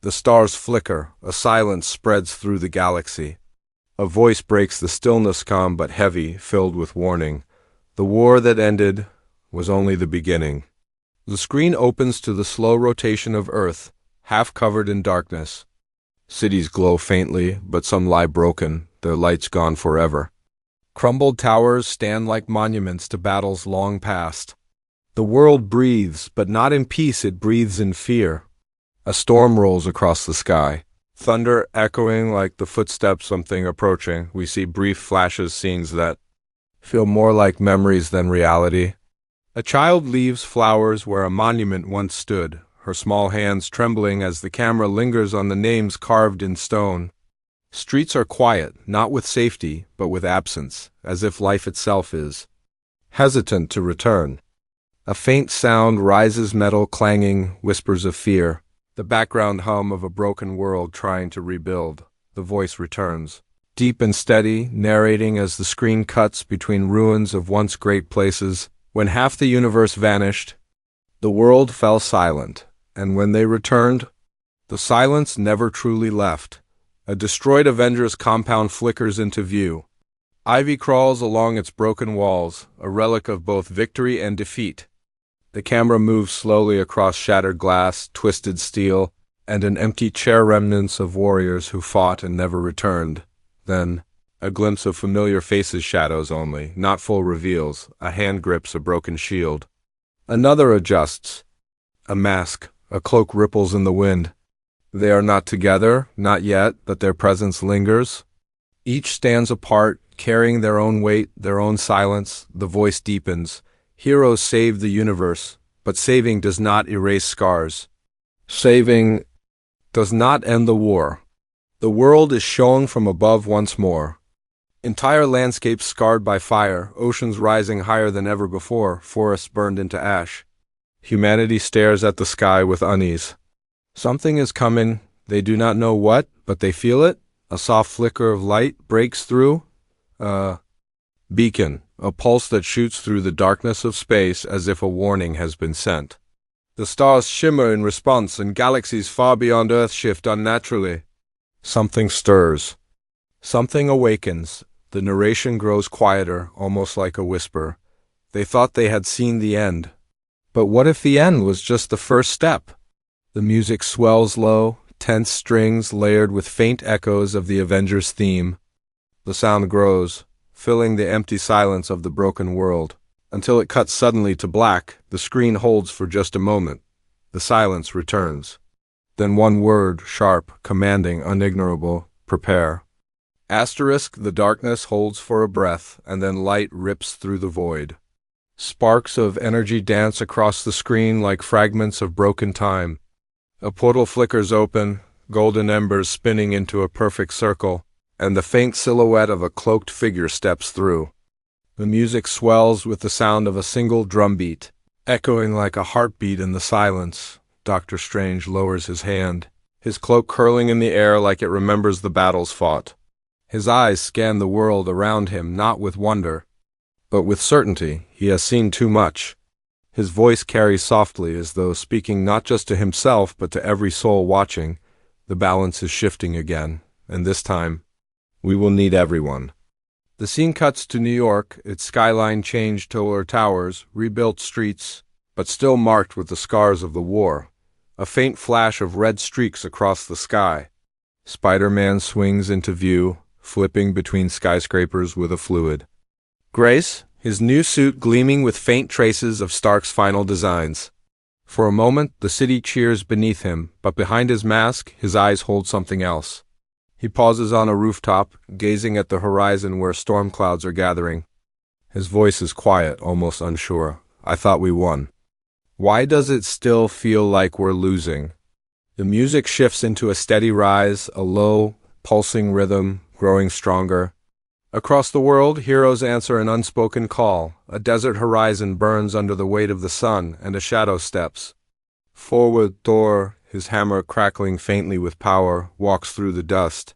The stars flicker, a silence spreads through the galaxy. A voice breaks the stillness, calm but heavy, filled with warning. The war that ended was only the beginning. The screen opens to the slow rotation of Earth, half covered in darkness. Cities glow faintly, but some lie broken, their lights gone forever. Crumbled towers stand like monuments to battles long past. The world breathes, but not in peace, it breathes in fear. A storm rolls across the sky. Thunder echoing like the footsteps of something approaching. We see brief flashes, scenes that feel more like memories than reality. A child leaves flowers where a monument once stood, her small hands trembling as the camera lingers on the names carved in stone. Streets are quiet, not with safety, but with absence, as if life itself is hesitant to return. A faint sound rises, metal clanging, whispers of fear. The background hum of a broken world trying to rebuild. The voice returns, deep and steady, narrating as the screen cuts between ruins of once great places. When half the universe vanished, the world fell silent, and when they returned, the silence never truly left. A destroyed Avengers compound flickers into view. Ivy crawls along its broken walls, a relic of both victory and defeat. The camera moves slowly across shattered glass, twisted steel, and an empty chair, remnants of warriors who fought and never returned. Then, a glimpse of familiar faces, shadows only, not full reveals. A hand grips a broken shield. Another adjusts. A mask, a cloak ripples in the wind. They are not together, not yet, but their presence lingers. Each stands apart, carrying their own weight, their own silence. The voice deepens. Heroes save the universe, but saving does not erase scars. Saving does not end the war. The world is shown from above once more. Entire landscapes scarred by fire, oceans rising higher than ever before, forests burned into ash. Humanity stares at the sky with unease. Something is coming, they do not know what, but they feel it. A soft flicker of light breaks through. A beacon, a pulse that shoots through the darkness of space as if a warning has been sent. The stars shimmer in response, and galaxies far beyond Earth shift unnaturally. Something stirs. Something awakens. The narration grows quieter, almost like a whisper. They thought they had seen the end. But what if the end was just the first step? The music swells low, tense strings layered with faint echoes of the Avengers theme. The sound grows, filling the empty silence of the broken world, until it cuts suddenly to black. The screen holds for just a moment. The silence returns. Then one word, sharp, commanding, unignorable: prepare. Asterisk, the darkness holds for a breath, and then light rips through the void. Sparks of energy dance across the screen like fragments of broken time. A portal flickers open, golden embers spinning into a perfect circle, and the faint silhouette of a cloaked figure steps through. The music swells with the sound of a single drumbeat, echoing like a heartbeat in the silence. Doctor Strange lowers his hand, his cloak curling in the air like it remembers the battles fought. His eyes scan the world around him, not with wonder, but with certainty. He has seen too much. His voice carries softly, as though speaking not just to himself, but to every soul watching. The balance is shifting again, and this time, we will need everyone. The scene cuts to New York, its skyline changed, taller towers, rebuilt streets, but still marked with the scars of the war. A faint flash of red streaks across the sky. Spider-Man swings into view, flipping between skyscrapers with a fluid grace, his new suit gleaming with faint traces of Stark's final designs. For a moment, the city cheers beneath him, but behind his mask, his eyes hold something else. He pauses on a rooftop, gazing at the horizon where storm clouds are gathering. His voice is quiet, almost unsure. I thought we won. Why does it still feel like we're losing? The music shifts into a steady rise, a low, pulsing rhythm, growing stronger. Across the world, heroes answer an unspoken call. A desert horizon burns under the weight of the sun, and a shadow steps. Forward, Thor, his hammer crackling faintly with power, walks through the dust.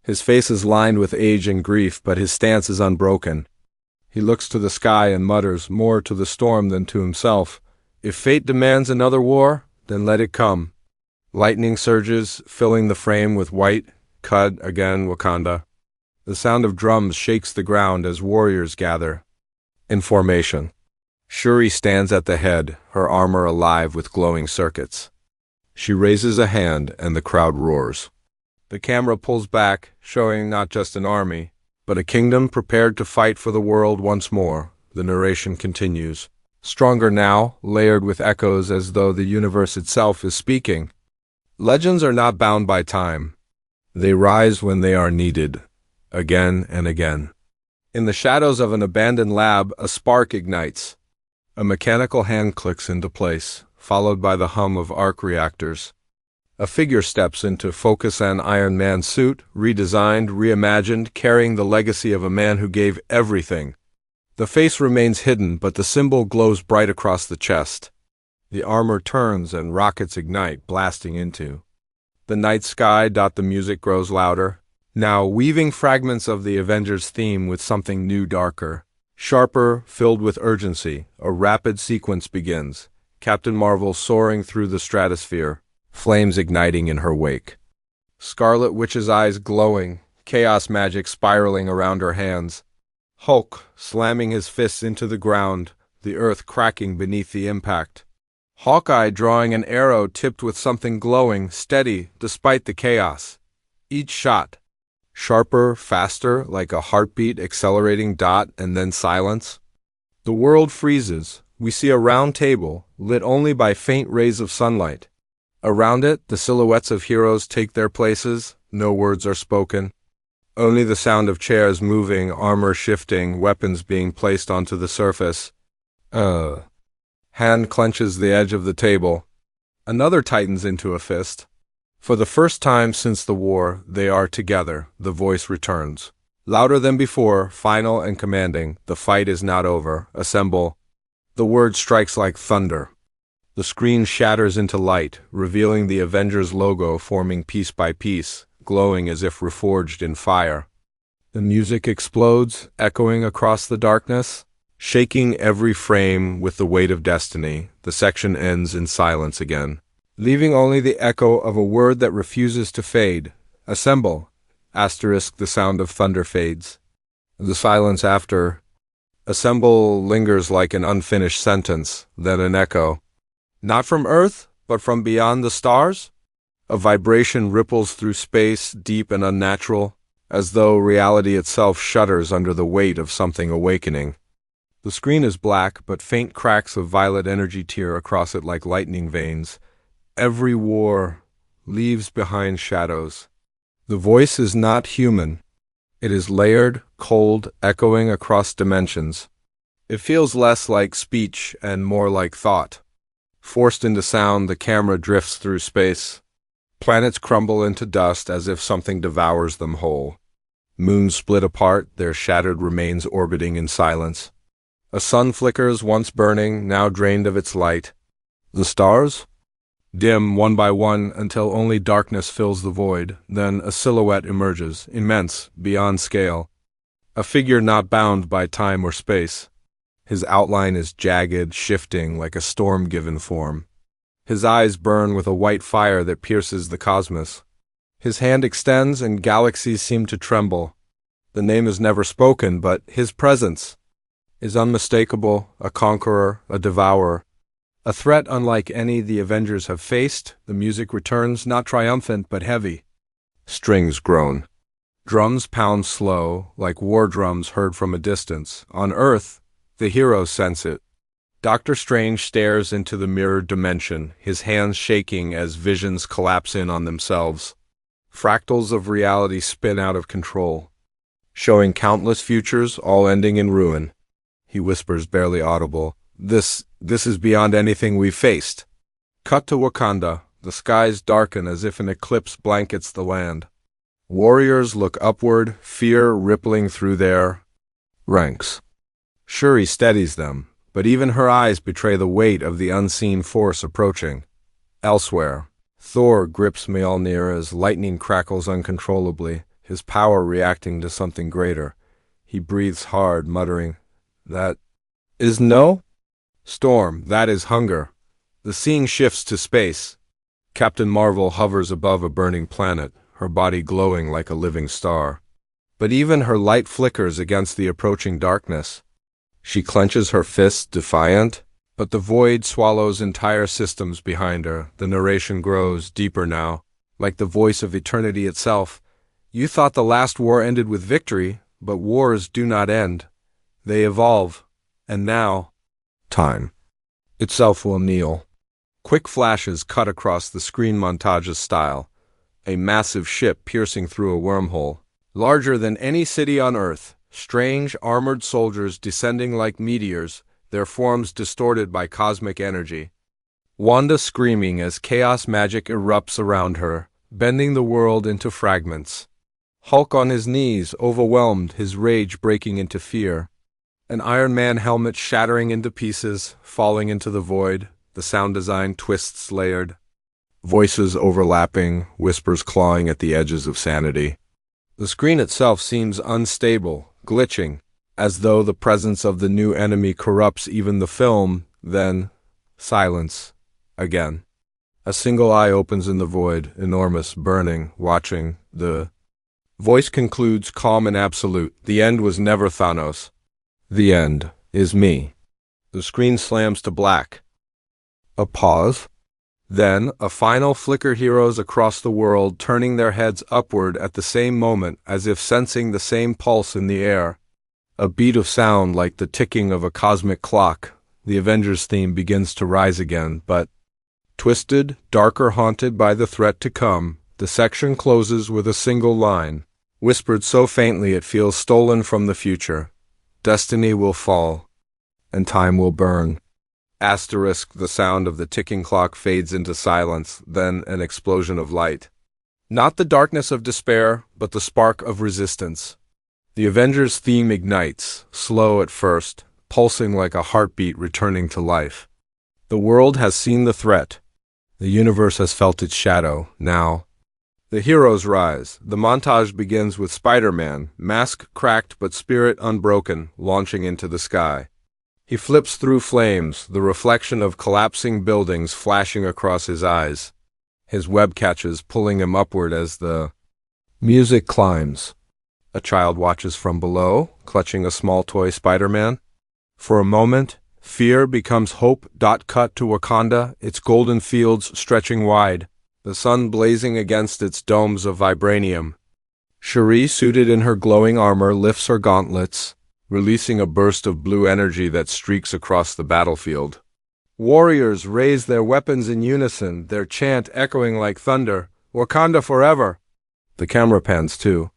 His face is lined with age and grief, but his stance is unbroken. He looks to the sky and mutters, more to the storm than to himself, "If fate demands another war, then let it come." Lightning surges, filling the frame with white. Cut again, Wakanda. The sound of drums shakes the ground as warriors gather. In formation. Shuri stands at the head, her armor alive with glowing circuits. She raises a hand and the crowd roars. The camera pulls back, showing not just an army, but a kingdom prepared to fight for the world once more. The narration continues. Stronger now, layered with echoes as though the universe itself is speaking. Legends are not bound by time. They rise when they are needed, again and again. In the shadows of an abandoned lab, a spark ignites. A mechanical hand clicks into place, followed by the hum of arc reactors. A figure steps into focus an Iron Man suit, redesigned, reimagined, carrying the legacy of a man who gave everything. The face remains hidden, but the symbol glows bright across the chest. The armor turns and rockets ignite, blasting into the night sky. The music grows louder, now weaving fragments of the Avengers theme with something new, darker, sharper, filled with urgency. A rapid sequence begins. Captain Marvel soaring through the stratosphere, flames igniting in her wake. Scarlet Witch's eyes glowing, chaos magic spiraling around her hands. Hulk slamming his fists into the ground, the earth cracking beneath the impact. Hawkeye drawing an arrow tipped with something glowing, steady despite the chaos. Each shot, sharper, faster, like a heartbeat accelerating. And then silence. The world freezes. We see a round table, lit only by faint rays of sunlight. Around it, the silhouettes of heroes take their places. No words are spoken. Only the sound of chairs moving, armor shifting, weapons being placed onto the surface. Hand clenches the edge of the table. Another tightens into a fist. For the first time since the war, they are together. The voice returns. Louder than before, final and commanding. The fight is not over. Assemble. The word strikes like thunder. The screen shatters into light, revealing the Avengers logo forming piece by piece, glowing as if reforged in fire. The music explodes, echoing across the darkness, shaking every frame with the weight of destiny. The section ends in silence again, leaving only the echo of a word that refuses to fade. Assemble. Asterisk, the sound of thunder fades. The silence after. Assemble lingers like an unfinished sentence, then an echo. Not from Earth, but from beyond the stars? A vibration ripples through space, deep and unnatural, as though reality itself shudders under the weight of something awakening. The screen is black, but faint cracks of violet energy tear across it like lightning veins. Every war leaves behind shadows. The voice is not human. It is layered, cold, echoing across dimensions. It feels less like speech and more like thought. Forced into sound, the camera drifts through space. Planets crumble into dust as if something devours them whole. Moons split apart, their shattered remains orbiting in silence. A sun flickers, once burning, now drained of its light. The stars? Dim one by one until only darkness fills the void. Then a silhouette emerges, immense, beyond scale. A figure not bound by time or space. His outline is jagged, shifting like a storm-given form. His eyes burn with a white fire that pierces the cosmos. His hand extends and galaxies seem to tremble. The name is never spoken, but his presence is unmistakable, a conqueror, a devourer. A threat unlike any the Avengers have faced. The music returns, not triumphant, but heavy. Strings groan. Drums pound slow, like war drums heard from a distance. On Earth, the heroes sense it. Doctor Strange stares into the mirrored dimension, his hands shaking as visions collapse in on themselves. Fractals of reality spin out of control, showing countless futures, all ending in ruin. He whispers, barely audible, This is beyond anything we've faced. Cut to Wakanda. The skies darken as if an eclipse blankets the land. Warriors look upward, fear rippling through their ranks. Shuri steadies them, but even her eyes betray the weight of the unseen force approaching. Elsewhere, Thor grips Mjolnir as lightning crackles uncontrollably, his power reacting to something greater. He breathes hard, muttering, "That is no?" Storm, that is hunger. The scene shifts to space. Captain Marvel hovers above a burning planet, her body glowing like a living star. But even her light flickers against the approaching darkness. She clenches her fists, defiant, but the void swallows entire systems behind her. The narration grows deeper now, like the voice of eternity itself. You thought the last war ended with victory, but wars do not end. They evolve, and now, time itself will kneel. Quick flashes cut across the screen montage's style. A massive ship piercing through a wormhole, larger than any city on Earth. Strange, armored soldiers descending like meteors, their forms distorted by cosmic energy. Wanda screaming as chaos magic erupts around her, bending the world into fragments. Hulk on his knees, overwhelmed, his rage breaking into fear. An Iron Man helmet shattering into pieces, falling into the void, the sound design twists layered. Voices overlapping, whispers clawing at the edges of sanity. The screen itself seems unstable, glitching, as though the presence of the new enemy corrupts even the film. Then, silence. Again. A single eye opens in the void, enormous, burning, watching. The voice concludes calm and absolute. The end was never Thanos. The end is me. The screen slams to black. A pause. Then, a final flicker, heroes across the world turning their heads upward at the same moment, as if sensing the same pulse in the air. A beat of sound like the ticking of a cosmic clock. The Avengers theme begins to rise again, but twisted, darker, haunted by the threat to come, the section closes with a single line, whispered so faintly it feels stolen from the future. Destiny will fall, and time will burn. Asterisk, the sound of the ticking clock fades into silence, then an explosion of light. Not the darkness of despair, but the spark of resistance. The Avengers theme ignites, slow at first, pulsing like a heartbeat returning to life. The world has seen the threat. The universe has felt its shadow. Now, the heroes rise. The montage begins with Spider-Man, mask cracked but spirit unbroken, launching into the sky. He flips through flames, the reflection of collapsing buildings flashing across his eyes. His web catches pulling him upward as the music climbs. A child watches from below, clutching a small toy Spider-Man. For a moment, fear becomes hope. Cut to Wakanda, its golden fields stretching wide, the sun blazing against its domes of vibranium. Shuri, suited in her glowing armor, lifts her gauntlets, releasing a burst of blue energy that streaks across the battlefield. Warriors raise their weapons in unison, their chant echoing like thunder, "Wakanda forever!" The camera pans too.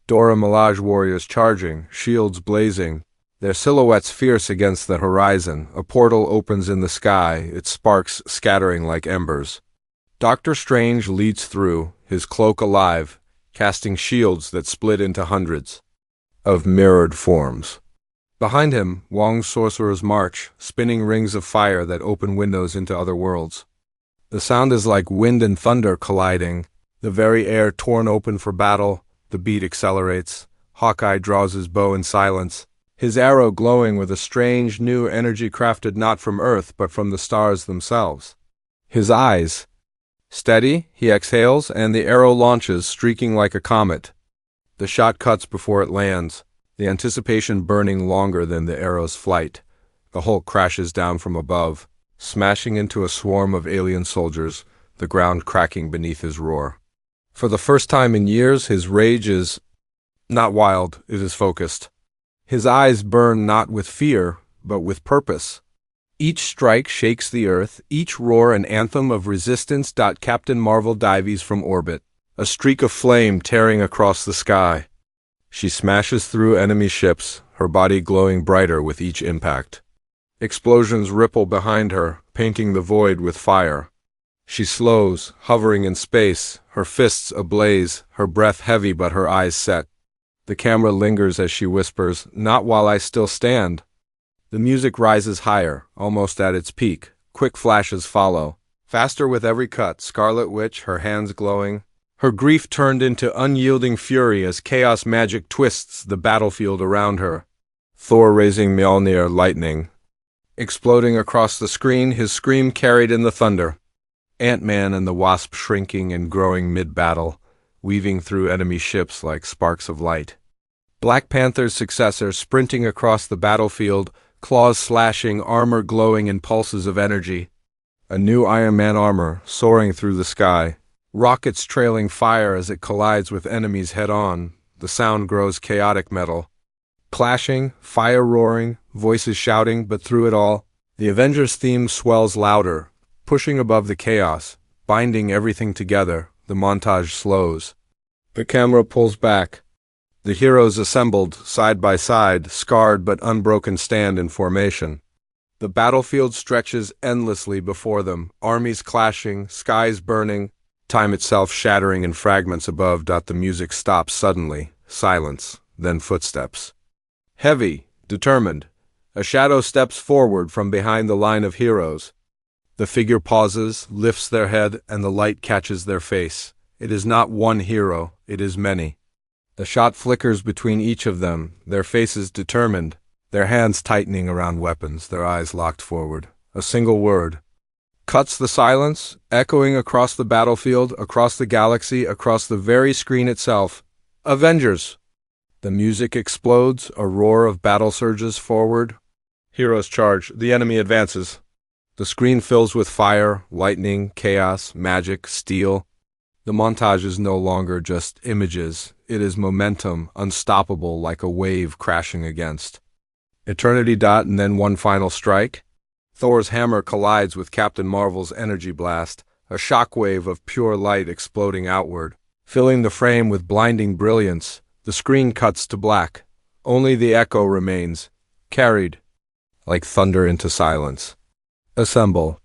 Dora Milaje warriors charging, shields blazing, their silhouettes fierce against the horizon. A portal opens in the sky, its sparks scattering like embers. Doctor Strange leads through, his cloak alive, casting shields that split into hundreds of mirrored forms. Behind him, Wong's sorcerers march, spinning rings of fire that open windows into other worlds. The sound is like wind and thunder colliding, the very air torn open for battle. The beat accelerates. Hawkeye draws his bow in silence, his arrow glowing with a strange new energy crafted not from Earth but from the stars themselves. His eyes steady, he exhales, and the arrow launches, streaking like a comet. The shot cuts before it lands, the anticipation burning longer than the arrow's flight. The Hulk crashes down from above, smashing into a swarm of alien soldiers, the ground cracking beneath his roar. For the first time in years, his rage is not wild, it is focused. His eyes burn not with fear, but with purpose. Each strike shakes the earth, each roar an anthem of resistance. Captain Marvel dives from orbit, a streak of flame tearing across the sky. She smashes through enemy ships, her body glowing brighter with each impact. Explosions ripple behind her, painting the void with fire. She slows, hovering in space, her fists ablaze, her breath heavy but her eyes set. The camera lingers as she whispers, "Not while I still stand." The music rises higher, almost at its peak. Quick flashes follow. Faster with every cut, Scarlet Witch, her hands glowing. Her grief turned into unyielding fury as chaos magic twists the battlefield around her. Thor raising Mjolnir, lightning exploding across the screen, his scream carried in the thunder. Ant-Man and the Wasp shrinking and growing mid-battle, weaving through enemy ships like sparks of light. Black Panther's successor sprinting across the battlefield, claws slashing, armor glowing in pulses of energy. A new Iron Man armor soaring through the sky, rockets trailing fire as it collides with enemies head-on. The sound grows chaotic metal. Clashing, fire roaring, voices shouting, but through it all, the Avengers theme swells louder, pushing above the chaos, binding everything together. The montage slows. The camera pulls back. The heroes assembled, side by side, scarred but unbroken, stand in formation. The battlefield stretches endlessly before them, armies clashing, skies burning, time itself shattering in fragments above. The music stops suddenly, silence, then footsteps. Heavy, determined, a shadow steps forward from behind the line of heroes. The figure pauses, lifts their head, and the light catches their face. It is not one hero, it is many. The shot flickers between each of them, their faces determined, their hands tightening around weapons, their eyes locked forward. A single word cuts the silence, echoing across the battlefield, across the galaxy, across the very screen itself. Avengers! The music explodes, a roar of battle surges forward. Heroes charge, the enemy advances. The screen fills with fire, lightning, chaos, magic, steel. The montage is no longer just images, it is momentum, unstoppable like a wave crashing against eternity. And then one final strike. Thor's hammer collides with Captain Marvel's energy blast, a shockwave of pure light exploding outward, filling the frame with blinding brilliance. The screen cuts to black. Only the echo remains, carried like thunder into silence. Assemble.